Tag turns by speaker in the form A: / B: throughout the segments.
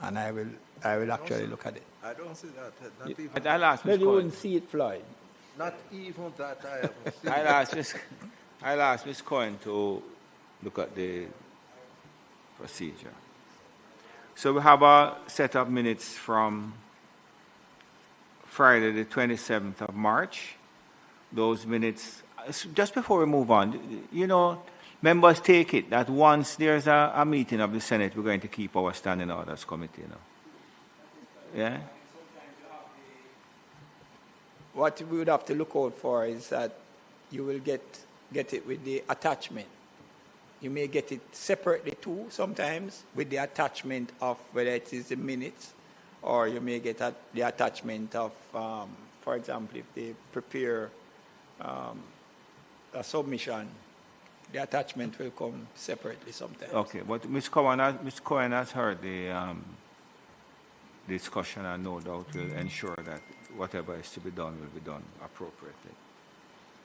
A: and I will actually look at it.
B: I don't see that. Not even.
C: I'll ask Ms.
A: Well, you
C: Cohen.
A: wouldn't see it, Floyd.
B: Not even that I haven't seen.
C: I'll ask Ms. Cohen to look at the procedure. So we have a set of minutes from Friday, the 27th of March. Those minutes, just before we move on, members take it that once there's a meeting of the Senate, we're going to keep our standing orders committee. Yeah?
A: What we would have to look out for is that you will get it with the attachment. You may get it separately too sometimes with the attachment of whether it is the minutes, or you may get the attachment of, for example, if they prepare a submission, the attachment will come separately sometimes.
C: Okay, but Ms. Cohen has heard the discussion, and no doubt will ensure that whatever is to be done will be done appropriately.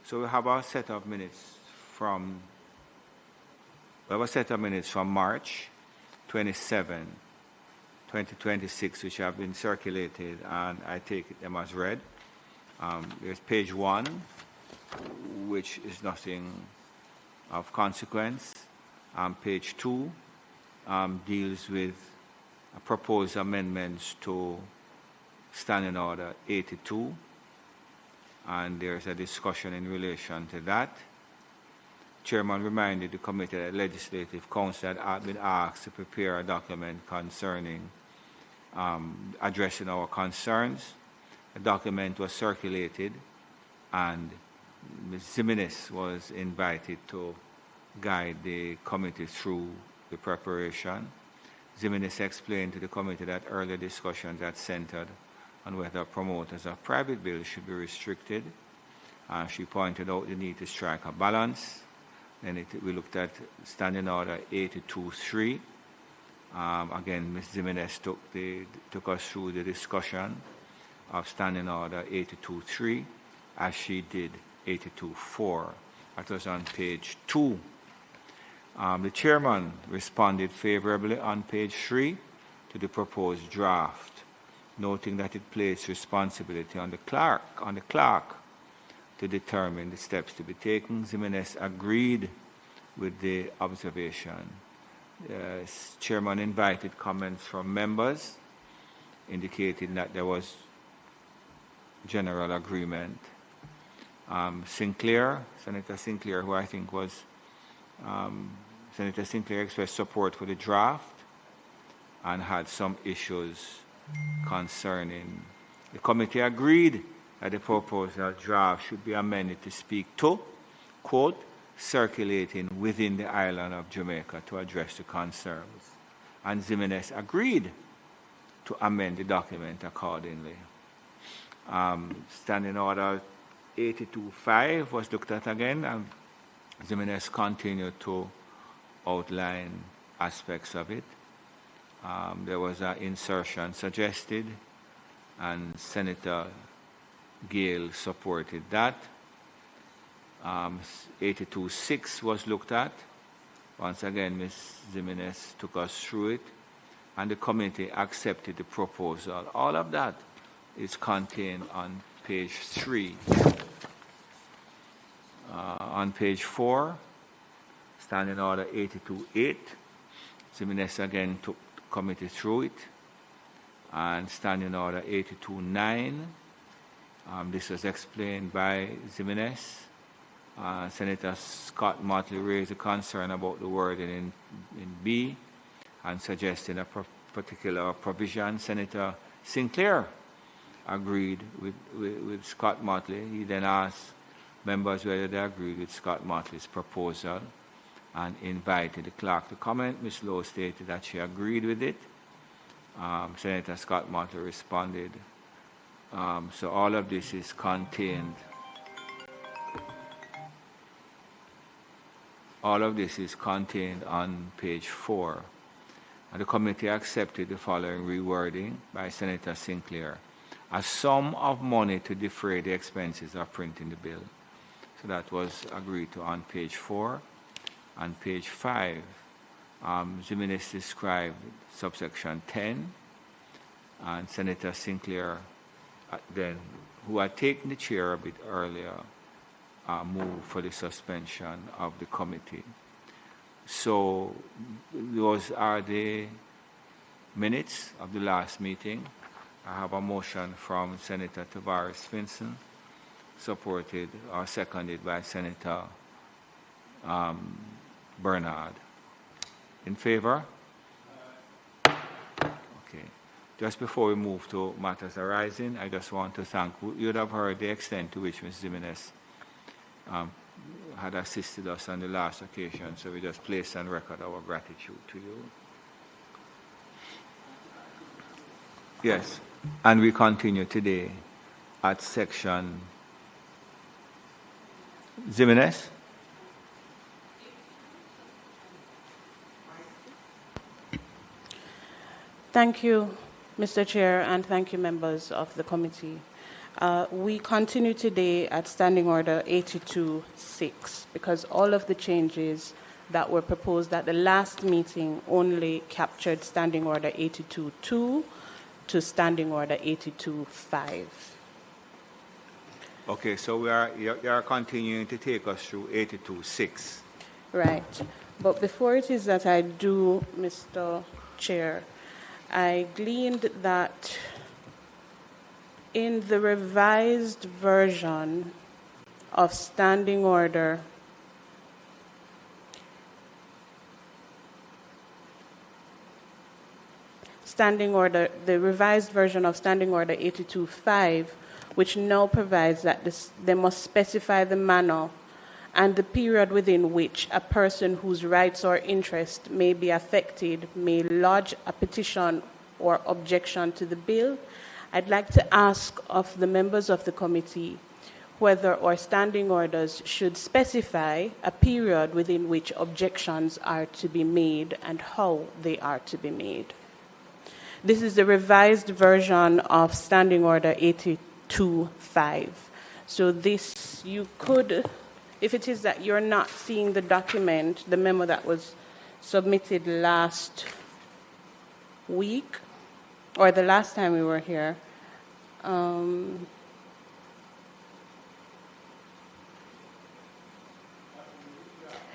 C: So we have a set of minutes from March 27, 2026, which have been circulated, and I take them as read. There's page 1, which is nothing of consequence. Page 2 deals with proposed amendments to Standing Order 82, and there's a discussion in relation to that. Chairman reminded the committee that Legislative Council had been asked to prepare a document concerning addressing our concerns. A document was circulated, and Ms. Jimenez was invited to guide the committee through the preparation. Jimenez explained to the committee that earlier discussions had centered on whether promoters of private bills should be restricted. She pointed out the need to strike a balance. Then we looked at Standing Order 82.3. Again, Ms. Jimenez took us through the discussion of Standing Order 82.3, as she did 82.4. That was on page 2. The chairman responded favorably on page 3 to the proposed draft, noting that it placed responsibility on the clerk to determine the steps to be taken. Jimenez agreed with the observation. Chairman invited comments from members, indicating that there was general agreement. Senator Sinclair, who I think was, Senator Sinclair expressed support for the draft and had some issues concerning. The committee agreed that the proposal draft should be amended to speak to, quote, circulating within the island of Jamaica to address the concerns. And Jimenez agreed to amend the document accordingly. Standing Order 82.5 was looked at again, and Jimenez continued to outline aspects of it. There was an insertion suggested, and Senator Gale supported that. 82.6 was looked at. Once again, Ms. Jimenez took us through it, and the committee accepted the proposal. All of that is contained on page 3. On page 4, Standing Order 82.8, Jimenez again took the committee through it. And Standing Order 82.9, this was explained by Jimenez. Senator Scott Motley raised a concern about the wording in B and suggested a particular provision. Senator Sinclair agreed with Scott Motley. He then asked members whether they agreed with Scott Motley's proposal and invited the clerk to comment. Ms. Lowe stated that she agreed with it. Senator Scott Motley responded. So all of this is contained. All of this is contained on page 4. And the committee accepted the following rewording by Senator Sinclair: a sum of money to defray the expenses of printing the bill. So that was agreed to on page 4. On page 5, Jimenez described subsection 10 and Senator Sinclair, then, who had taken the chair a bit earlier, moved for the suspension of the committee. So those are the minutes of the last meeting. I have a motion from Senator Tavares Finson, supported or seconded by Senator Bernard. In favor? Okay. Just before we move to matters arising, I just want to thank, you would have heard the extent to which Ms. Jimenez had assisted us on the last occasion, so we just place on record our gratitude to you. Yes, and we continue today at section Jimenez.
D: Thank you, Mr. Chair, and thank you, members of the committee. We continue today at Standing Order 82.6 because all of the changes that were proposed at the last meeting only captured Standing Order 82.2 to Standing Order 82.5.
C: Okay, so you are continuing to take us through 82.6.
D: Right. But before it is that I do, Mr. Chair, I gleaned that in the revised version of Standing Order the revised version of Standing Order 82.5, which now provides that they must specify the manner and the period within which a person whose rights or interest may be affected may lodge a petition or objection to the bill. I'd like to ask of the members of the committee whether our standing orders should specify a period within which objections are to be made and how they are to be made. This is the revised version of Standing Order 82.5. So this, you could, if it is that you're not seeing the document, the memo that was submitted last week, or the last time we were here,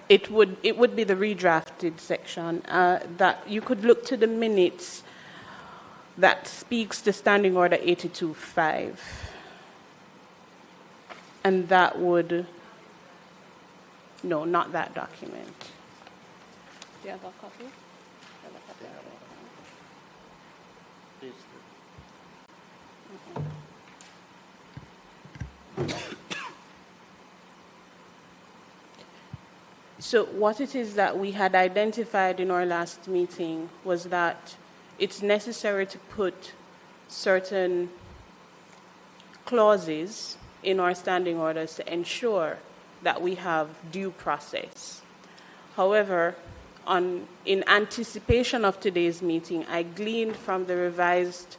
D: it would be the redrafted section that you could look to the minutes that speaks to Standing Order 82.5, and that would, no, not that document. Do you have a copy? So what it is that we had identified in our last meeting was that it's necessary to put certain clauses in our standing orders to ensure that we have due process. However, in anticipation of today's meeting, I gleaned from the revised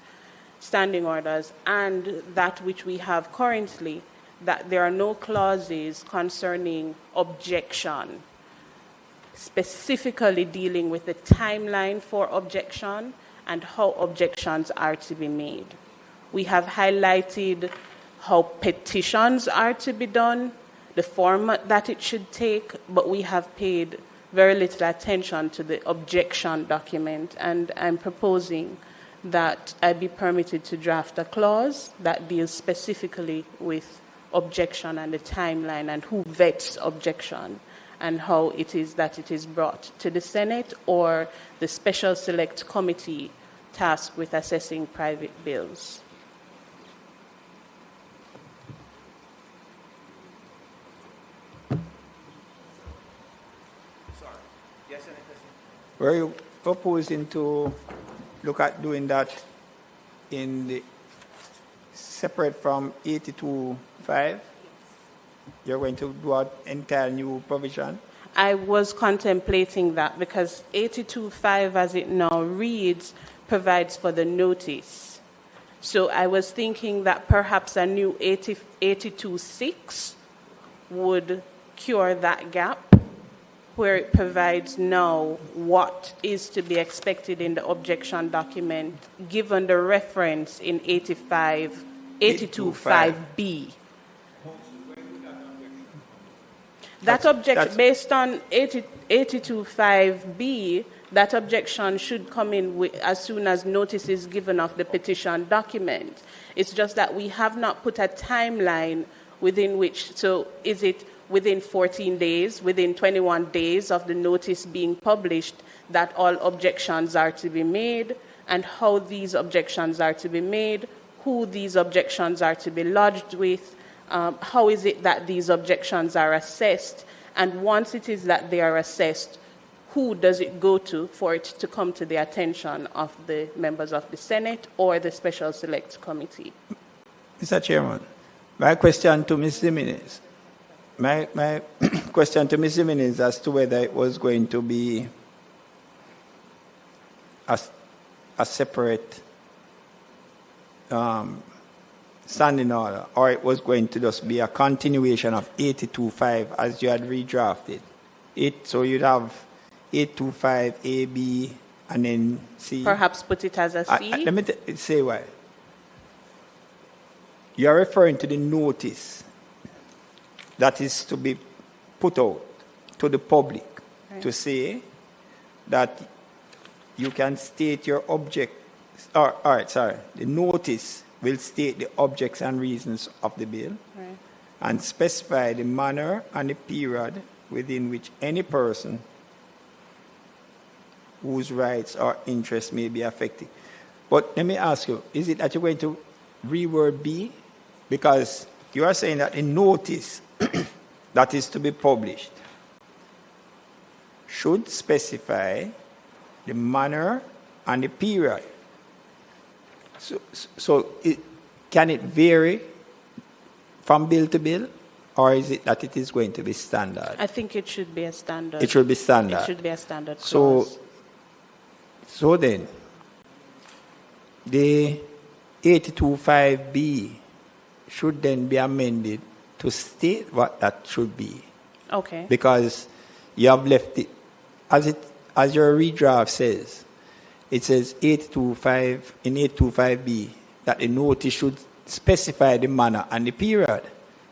D: standing orders and that which we have currently that there are no clauses concerning objection, specifically dealing with the timeline for objection and how objections are to be made. We have highlighted how petitions are to be done, the format that it should take, but we have paid very little attention to the objection document, and I'm proposing that I be permitted to draft a clause that deals specifically with objection and the timeline and who vets objection and how it is that it is brought to the Senate or the Special Select Committee tasked with assessing private bills.
A: Were you proposing to look at doing that in the separate from 82.5? You're going to do an entire new provision?
D: I was contemplating that because 82.5 as it now reads provides for the notice. So I was thinking that perhaps a new 82.6 would cure that gap. where it provides now what is to be expected in the objection document, given the reference in 825B. That objection, based on 825B, that objection should come in as soon as notice is given of the petition document. It's just that we have not put a timeline within which, so is it within 14 days, within 21 days of the notice being published, that all objections are to be made, and how these objections are to be made, who these objections are to be lodged with, how is it that these objections are assessed, and once it is that they are assessed, who does it go to for it to come to the attention of the members of the Senate or the Special Select Committee?
A: Mr. Chairman, my question to Ms. Jimenez. My question to Ms. Jimenez as to whether it was going to be a separate standing order, or it was going to just be a continuation of 825 as you had redrafted it. So you'd have 825 A, B, and then C.
D: Perhaps put it as a C?
A: Let me say why. You're referring to the notice that is to be put out to the public, right, to say that you can state your object. The notice will state the objects and reasons of the bill, right, and specify the manner and the period within which any person whose rights or interests may be affected. But let me ask you, is it that you're going to reword B? Because you are saying that a notice that is to be published should specify the manner and the period. So can it vary from bill to bill, or is it that it is going to be standard?
D: I think it should be a standard.
A: It should be standard.
D: It should be a standard clause.
A: So then, the 825B should then be amended to state what that should be.
D: Okay.
A: Because you have left it, as your redraft says, it says 825 in 825B that the notice should specify the manner and the period,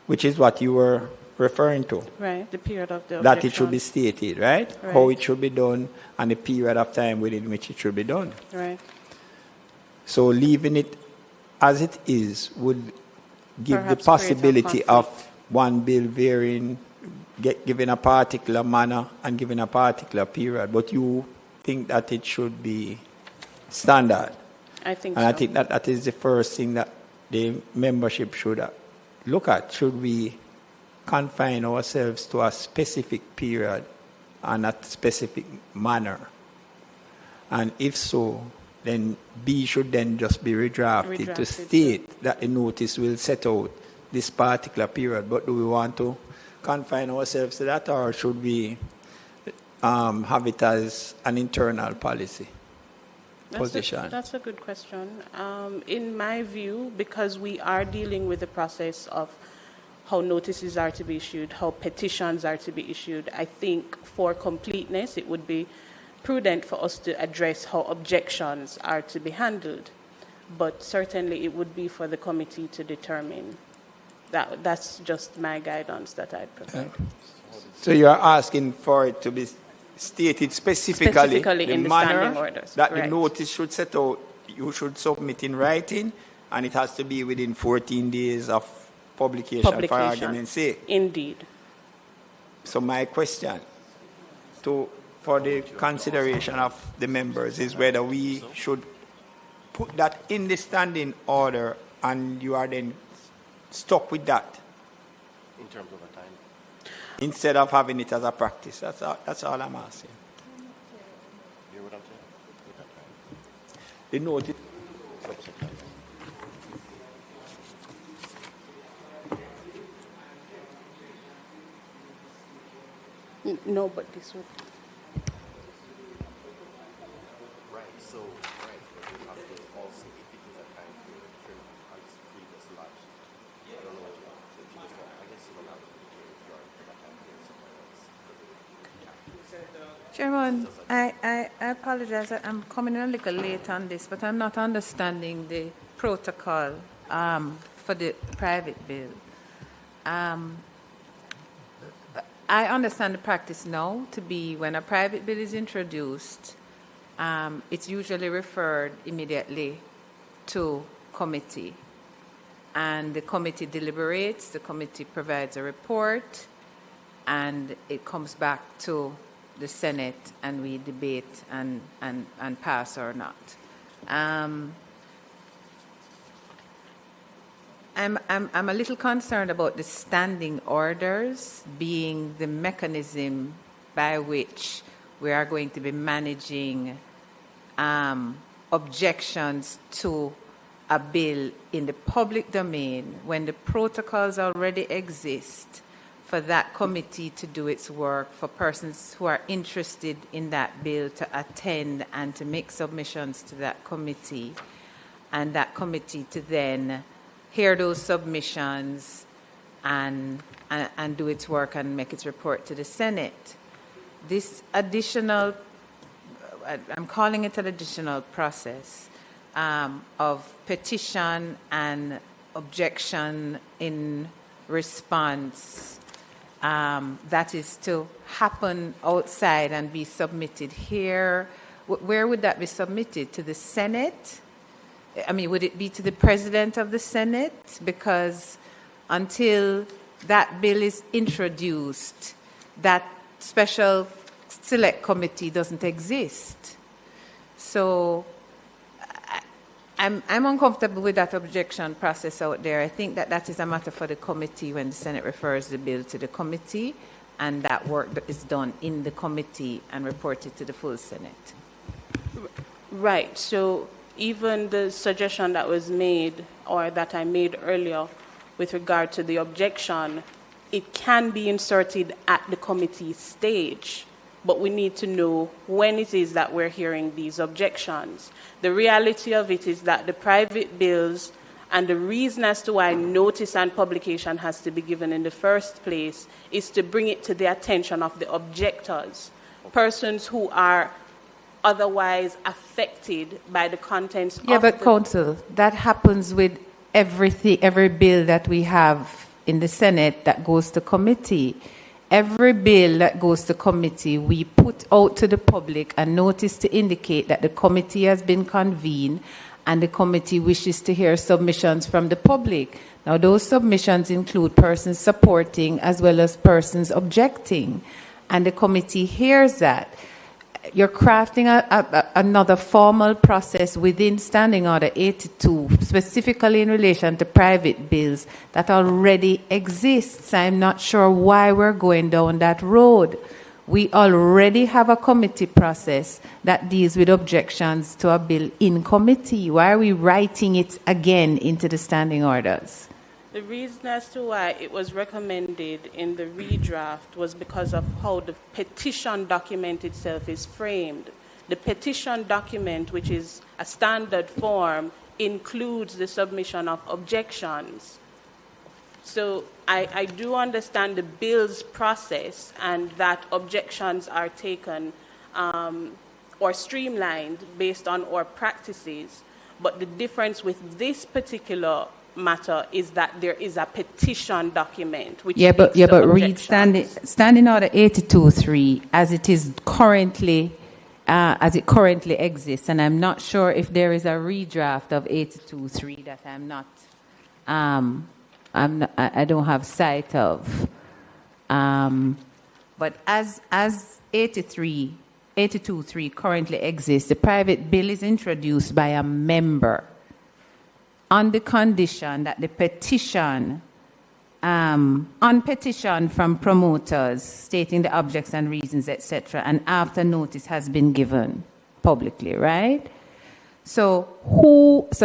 A: which is what you were referring to.
D: Right, the period of the
A: that
D: objection.
A: it should be stated, right? How it should be done and the period of time within which it should be done.
D: Right.
A: So leaving it as it is would give
D: Perhaps
A: the possibility of one bill varying, given a particular manner and given a particular period. But you think that it should be standard.
D: I think
A: and
D: so.
A: I think that is the first thing that the membership should look at. Should we confine ourselves to a specific period and a specific manner? And if so, then B should then just be redrafted to state that the notice will set out this particular period. But do we want to confine ourselves to that, or should we have it as an internal policy position?
D: That's a good question. In my view, because we are dealing with the process of how notices are to be issued, how petitions are to be issued, I think for completeness it would be prudent for us to address how objections are to be handled. But certainly it would be for the committee to determine. That's just my guidance that I'd provide.
A: So you are asking for it to be stated specifically the
D: in the
A: manner
D: standing orders,
A: that
D: right,
A: the notice should set out, you should submit in writing, and it has to be within 14 days of publication. For argument's sake.
D: Indeed.
A: So my question for the consideration of the members is whether we should put that in the standing order and you are then stuck with that
E: in terms of a time,
A: instead of having it as a practice. That's all I'm asking.
E: You hear what I'm saying?
A: The notice.
D: No, but this would.
E: Right, so, but we have to also, if it is a time period, on this previous lodge, I don't know, if you just, I guess you don't have to do it if you are in a time period somewhere else.
F: Chairman, I apologize. I'm coming in a little late on this, but I'm not understanding the protocol for the private bill. I understand the practice now to be when a private bill is introduced, it's usually referred immediately to committee. And the committee deliberates, the committee provides a report, and it comes back to the Senate, and we debate and pass or not. I'm a little concerned about the standing orders being the mechanism by which we are going to be managing objections to a bill in the public domain when the protocols already exist for that committee to do its work, for persons who are interested in that bill to attend and to make submissions to that committee, and that committee to then hear those submissions and do its work and make its report to the Senate. This additional, I'm calling it an additional process of petition and objection in response that is to happen outside and be submitted here. Where would that be submitted? To the Senate? I mean, would it be to the President of the Senate? Because until that bill is introduced, that special select committee doesn't exist. So I'm uncomfortable with that objection process out there. I think that is a matter for the committee when the Senate refers the bill to the committee, and that work is done in the committee and reported to the full Senate.
D: Right. So even the suggestion that was made, or that I made earlier with regard to the objection, it can be inserted at the committee stage, but we need to know when it is that we're hearing these objections. The reality of it is that the private bills, and the reason as to why notice and publication has to be given in the first place, is to bring it to the attention of the objectors, persons who are otherwise affected by the contents of
F: but Counsel, that happens with every bill that we have in the Senate that goes to committee. Every bill that goes to committee, we put out to the public a notice to indicate that the committee has been convened and the committee wishes to hear submissions from the public. Now, those submissions include persons supporting as well as persons objecting, and the committee hears that. You're crafting another formal process within Standing Order 82, specifically in relation to private bills that already exists. I'm not sure why we're going down that road. We already have a committee process that deals with objections to a bill in committee. Why are we writing it again into the standing orders?
D: The reason as to why it was recommended in the redraft was because of how the petition document itself is framed. The petition document, which is a standard form, includes the submission of objections. So I do understand the bill's process and that objections are taken or streamlined based on our practices, but the difference with this particular matter is that there is a petition document which
F: read standing order 82.3 as it is currently as it currently exists, and I'm not sure if there is a redraft of 82.3 that I don't have sight of, but as 82.3 currently exists, the private bill is introduced by a member on the condition that the petition, on petition from promoters stating the objects and reasons, etc., and after notice has been given publicly, right? So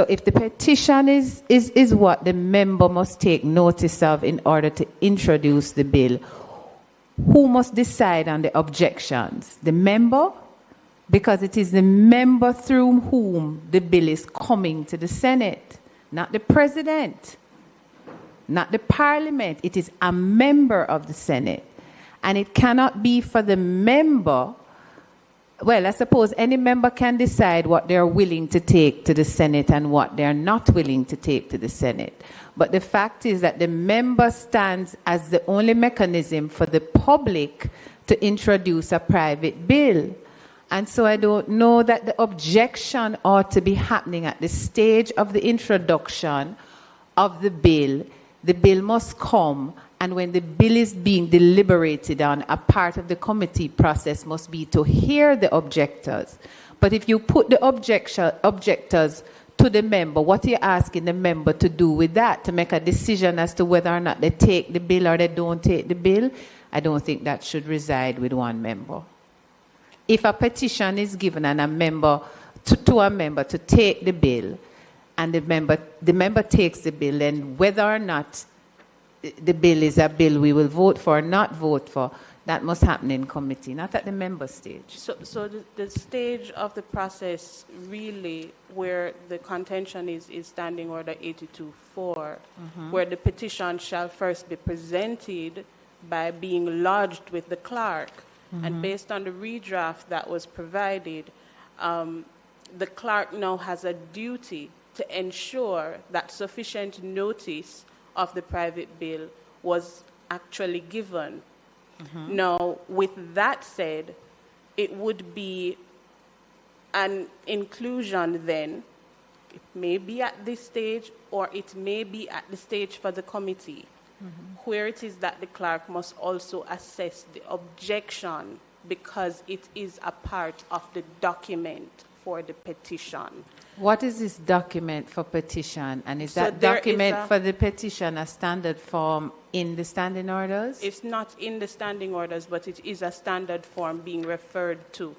F: if the petition is what the member must take notice of in order to introduce the bill, who must decide on the objections? The member? Because it is the member through whom the bill is coming to the Senate. Not the president, not the parliament. It is a member of the Senate. And it cannot be for the member Well, I suppose any member can decide what they're willing to take to the Senate and what they're not willing to take to the Senate. But the fact is that the member stands as the only mechanism for the public to introduce a private bill. And so I don't know that the objection ought to be happening at the stage of the introduction of the bill. The bill must come, and when the bill is being deliberated on, a part of the committee process must be to hear the objectors. But if you put the objectors to the member, what are you asking the member to do with that? To make a decision as to whether or not they take the bill or they don't take the bill? I don't think that should reside with one member. If a petition is given and a member to a member to take the bill, and the member takes the bill, then whether or not the bill is a bill we will vote for or not vote for, that must happen in committee, not at the member stage.
D: So the stage of the process really where the contention is Standing Order 82.4, where the petition shall first be presented by being lodged with the clerk. And based on the redraft that was provided, the clerk now has a duty to ensure that sufficient notice of the private bill was actually given. Now, with that said, it would be an inclusion then. It may be at this stage or it may be at the stage for the committee, where it is that the clerk must also assess the objection because it is a part of the document for the petition.
F: What is this document for petition? And is
D: So
F: that
D: there
F: document
D: is
F: for the petition a standard form in the standing orders?
D: It's not in the standing orders, but it is a standard form being referred to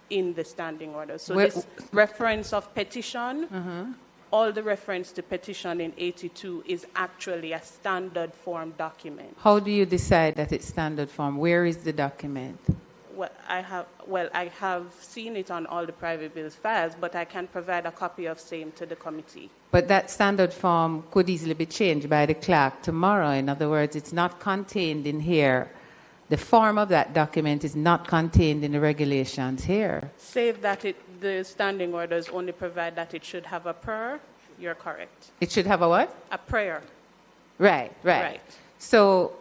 D: in the standing orders. So this reference of petition, all the reference to petition in 82 is actually a standard form document.
F: How do you decide that it's standard form? Where is the document?
D: Well, I have seen it on all the private bills files, but I can provide a copy of same to the committee.
F: But that standard form could easily be changed by the clerk tomorrow. In other words, it's not contained in here. The form of that document is not contained in the regulations here.
D: Save that the standing orders only provide that it should have a prayer, you're correct.
F: It should have a what?
D: A prayer.
F: Right.
D: Right.
F: So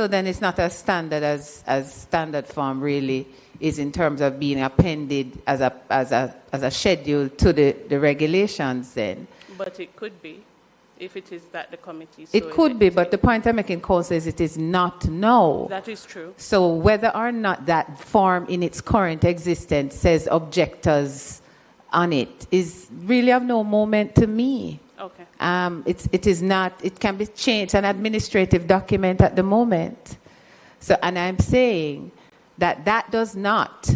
F: then it's not as standard as standard form really is in terms of being appended as a schedule to the regulations then.
D: But it could be, if it is that the committee.
F: It could be, but the point I'm making, Cole, says it is not no.
D: That is true.
F: So whether or not that form in its current existence says objectors on it is really of no moment to me.
D: Okay.
F: It is not, it can be changed, an administrative document at the moment. So, and I'm saying that does not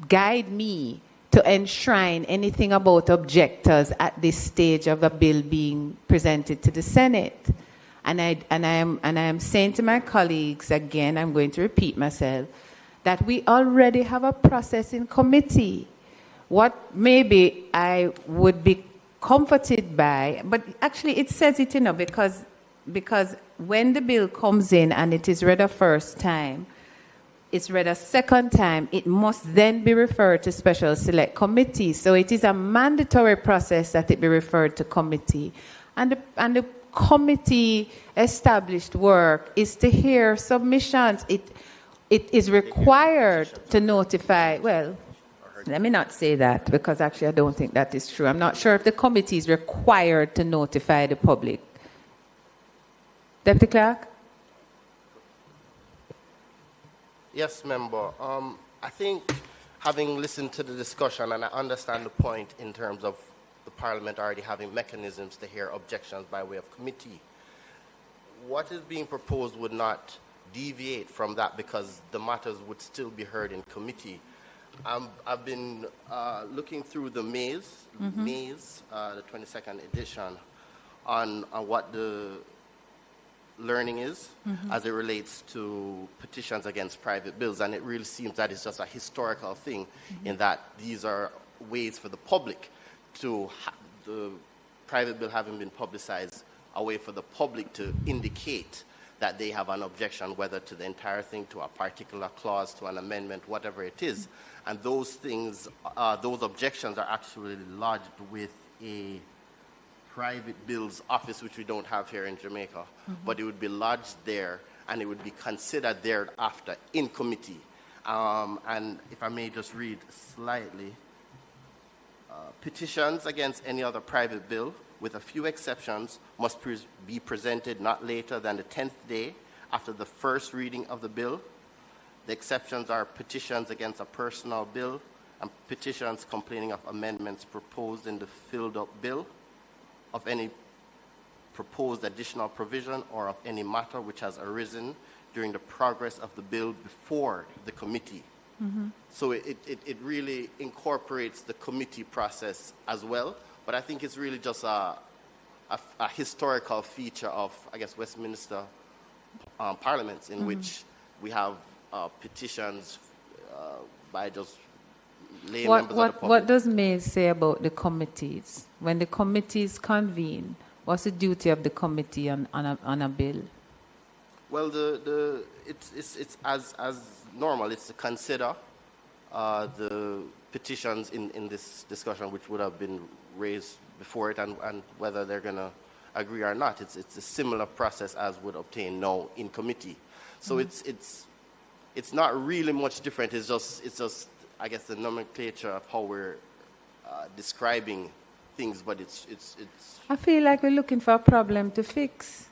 F: guide me to enshrine anything about objectors at this stage of a bill being presented to the Senate. And I am saying to my colleagues, again, I'm going to repeat myself, that we already have a process in committee. What maybe I would be comforted by, but actually it says it, because when the bill comes in and it is read a first time, it's read a second time, it must then be referred to special select committee. So it is a mandatory process that it be referred to committee. And the committee established work is to hear submissions. It is required to notify, well, let me not say that, because actually I don't think that is true. I'm not sure if the committee is required to notify the public. Deputy Clerk?
E: Yes, member. I think having listened to the discussion, and I understand the point in terms of the Parliament already having mechanisms to hear objections by way of committee, what is being proposed would not deviate from that because the matters would still be heard in committee. I've been looking through the Mays, the 22nd edition, on what the learning is as it relates to petitions against private bills, and it really seems that it's just a historical thing in that these are ways for the public to, the private bill having been publicized, a way for the public to indicate that they have an objection, whether to the entire thing, to a particular clause, to an amendment, whatever it is. And those things, those objections are actually lodged with a private bills office, which we don't have here in Jamaica. But it would be lodged there, and it would be considered thereafter in committee. And if I may just read slightly, petitions against any other private bill, with a few exceptions, must be presented not later than the 10th day after the first reading of the bill. The exceptions are petitions against a personal bill and petitions complaining of amendments proposed in the filled-up bill, of any proposed additional provision, or of any matter which has arisen during the progress of the bill before the committee. So it really incorporates the committee process as well, but I think it's really just a historical feature of, I guess, Westminster parliaments, in which we have petitions by just lay members of the public.
F: What does May say about the committees? When the committees convene, what's the duty of the committee on a bill?
E: Well, it's as normal. It's to consider the petitions in this discussion, which would have been raised before it, and whether they're going to agree or not. It's a similar process as would obtain now in committee. So it's not really much different. It's just I guess the nomenclature of how we're describing things, but it's.
F: I feel like we're looking for a problem to fix.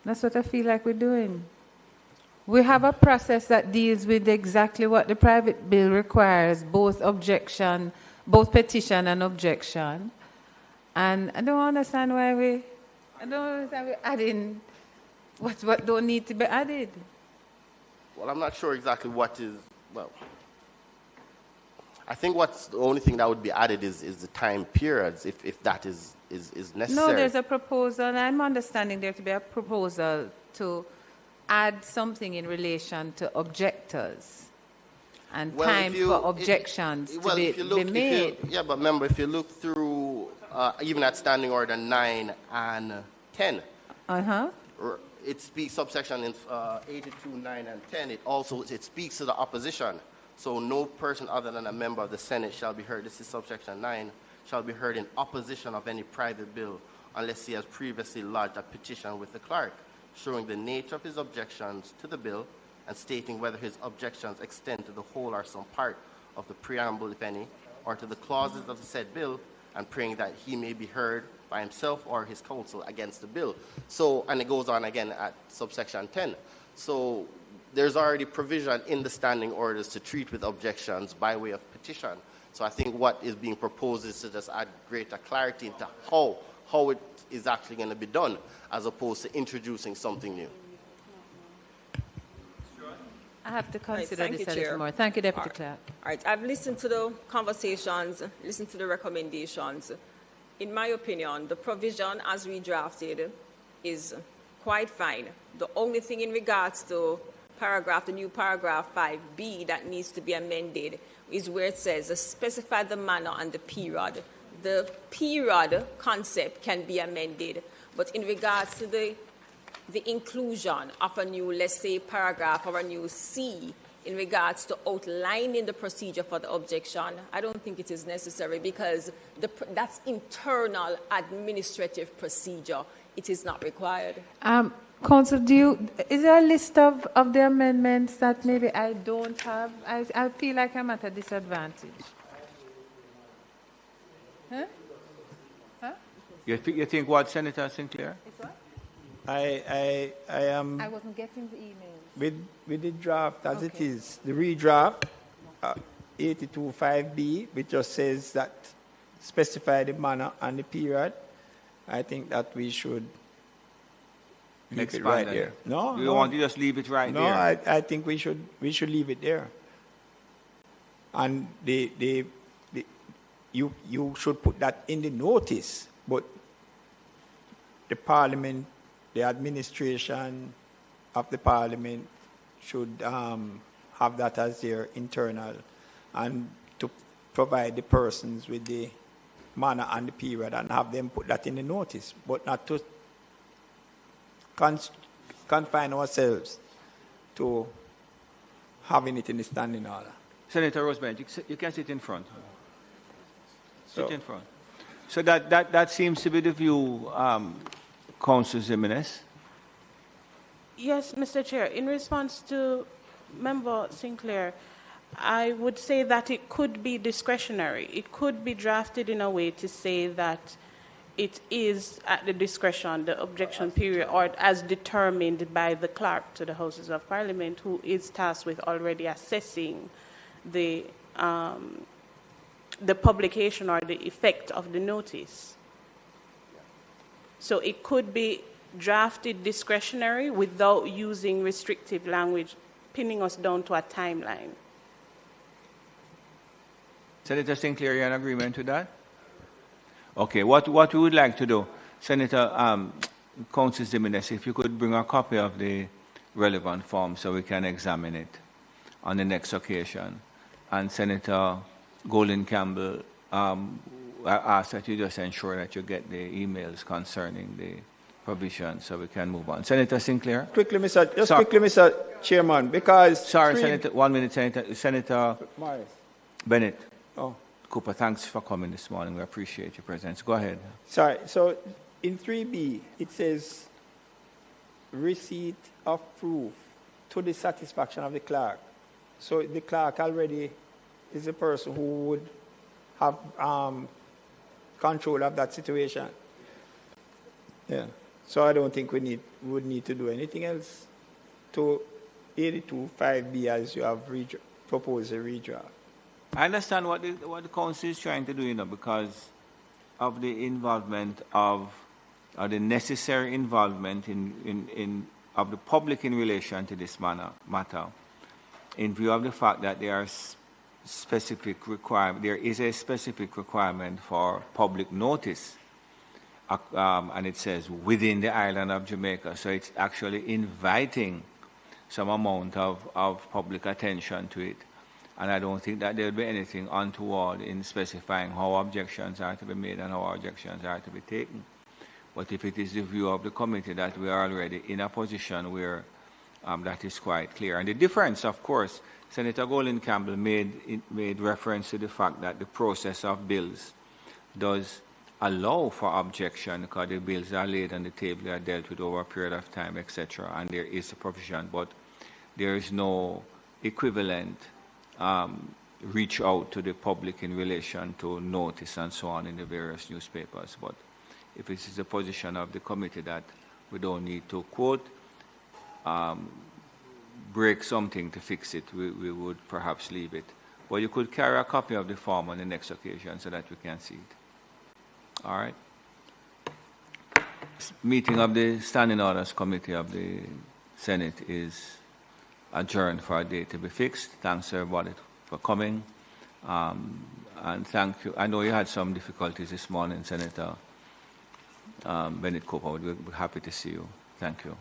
F: That's what I feel like we're doing. We have a process that deals with exactly what the private bill requires, both petition and objection. And I don't understand why we're adding what don't need to be added.
E: Well, I'm not sure exactly what is, well, I think what's the only thing that would be added is the time periods, if that is necessary.
F: No, there's a proposal, and I'm understanding there to be a proposal to add something in relation to objectors and time for objections to be made.
E: Yeah, but remember, if you look through, even at Standing Order 9 and 10, it speaks, subsection in 82, 9, and 10, it speaks to the opposition. So no person other than a member of the Senate shall be heard, this is subsection 9, shall be heard in opposition of any private bill unless he has previously lodged a petition with the clerk, showing the nature of his objections to the bill and stating whether his objections extend to the whole or some part of the preamble, if any, or to the clauses of the said bill, and praying that he may be heard by himself or his counsel against the bill. So, and it goes on again at subsection 10. So there's already provision in the standing orders to treat with objections by way of petition. So I think what is being proposed is to just add greater clarity into how it is actually going to be done, as opposed to introducing something new.
F: I have to consider
G: Right,
F: this a
G: Chair.
F: little more. Thank you, Deputy Clerk.
G: All right, I've listened to the conversations, listened to the recommendations. In my opinion, the provision as redrafted is quite fine. The only thing in regards to the new paragraph 5B that needs to be amended is where it says specify the manner and the period. The period concept can be amended, but in regards to the inclusion of a new, let's say, paragraph or a new C in regards to outlining the procedure for the objection, I don't think it is necessary, because that's internal administrative procedure. It is not required.
F: Council, is there a list of the amendments that maybe I don't have? I feel like I'm at a disadvantage. Huh?
C: You think what, Senator Sinclair?
F: It's what?
A: I am
F: I wasn't getting the email.
A: with the draft as it is, the redraft, 82.5b, which just says that specify the manner and the period. I think that we should leave it right there. No,
C: you want to just leave it right there?
A: No, I think we should leave it there. And you should put that in the notice, but the Parliament, the administration of the Parliament should have that as their internal, and to provide the persons with the manner and the period and have them put that in the notice, but not to confine ourselves to having it in the standing order.
C: Senator Rosebank, you can sit in front. Sit
A: So-
C: in front. So that seems to be the view, Council Jimenez.
D: Yes, Mr. Chair. In response to Member Sinclair, I would say that it could be discretionary. It could be drafted in a way to say that it is at the discretion, the objection period, or as determined by the clerk to the Houses of Parliament, who is tasked with already assessing the publication or the effect of the notice. So it could be drafted discretionary without using restrictive language, pinning us down to a timeline.
C: Senator Sinclair, you in agreement with that? Okay, what we would like to do, Senator Council Jimenez, if you could bring a copy of the relevant form so we can examine it on the next occasion. And Senator Golden Campbell, I ask that you just ensure that you get the emails concerning the provision so we can move on. Senator Sinclair?
A: Quickly, Mr. Chairman, because...
C: Sorry, Senator, 1 minute, Senator
A: Morris.
C: Bennett.
A: Oh.
C: Cooper, thanks for coming this morning. We appreciate your presence. Go ahead.
A: Sorry, so in 3B, it says receipt of proof to the satisfaction of the clerk. So the clerk already is the person who would have control of that situation. Yeah. So I don't think we would need to do anything else to 82.5B as you have proposed a redraft.
C: I understand what the council is trying to do, because of the involvement of the necessary involvement of the public in relation to this matter, in view of the fact that there is a specific requirement for public notice, and it says within the island of Jamaica, so it's actually inviting some amount of public attention to it. And I don't think that there will be anything untoward in specifying how objections are to be made and how objections are to be taken. But if it is the view of the committee that we are already in a position where that is quite clear. And the difference, of course, Senator Golden Campbell made reference to the fact that the process of bills does allow for objection because the bills are laid on the table, they are dealt with over a period of time, etc. And there is a provision, but there is no equivalent reach out to the public in relation to notice and so on in the various newspapers. But if it is the position of the committee that we don't need to quote, break something to fix it, we would perhaps leave it. But you could carry a copy of the form on the next occasion so that we can see it. All right? Meeting of the Standing Orders Committee of the Senate is adjourned for a date to be fixed. Thanks everybody for coming. And thank you. I know you had some difficulties this morning, Senator Bennett Cooper. We're happy to see you. Thank you.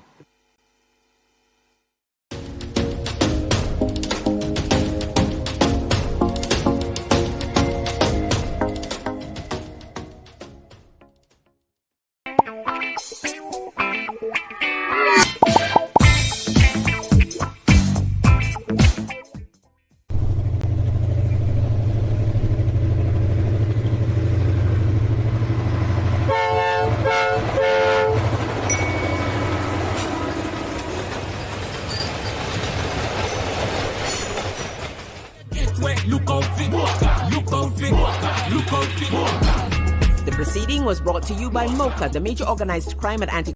H: The proceeding was brought to you by MOCA, the Major Organized Crime and Anti